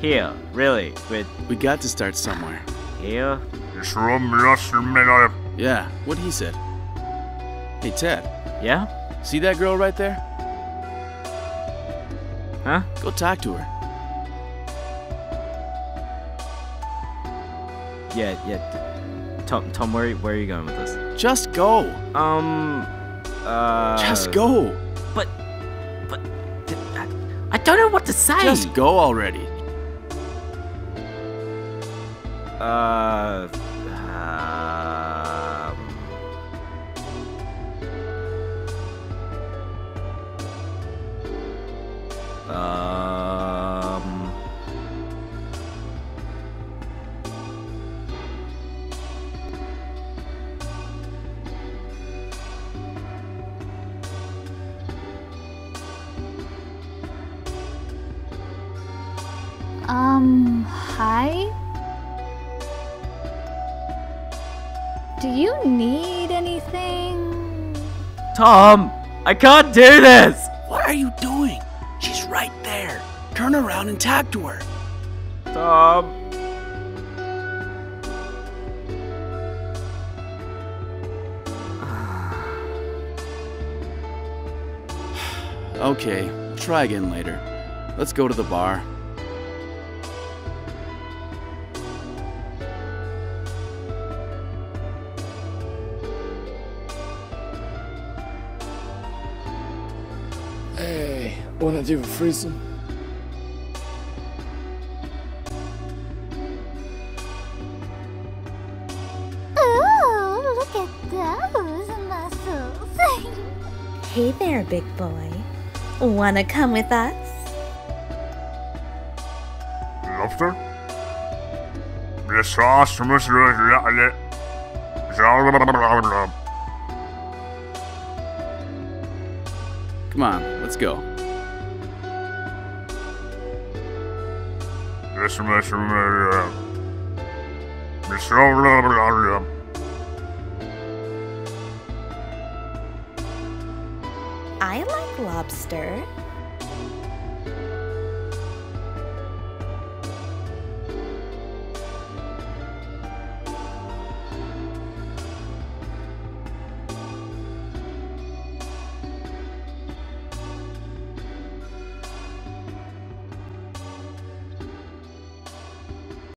Here, really, We got to start somewhere. here? Yeah, what he said. Hey, Ted, Yeah? see that girl right there? Huh? Go talk to her. Yeah. Tom, where are you going with this? Just go. Just go. But, I don't know what to say. Just go already. Hi? Do you need anything? Tom, I can't do this. What are you doing? She's right there. Turn around and talk to her. Tom. Okay, try again later. Let's go to the bar. Hey, wanna do a threesome? Ooh, look at those muscles. Hey there, big boy. Wanna come with us? Lobster? Come on, let's go. I like lobster.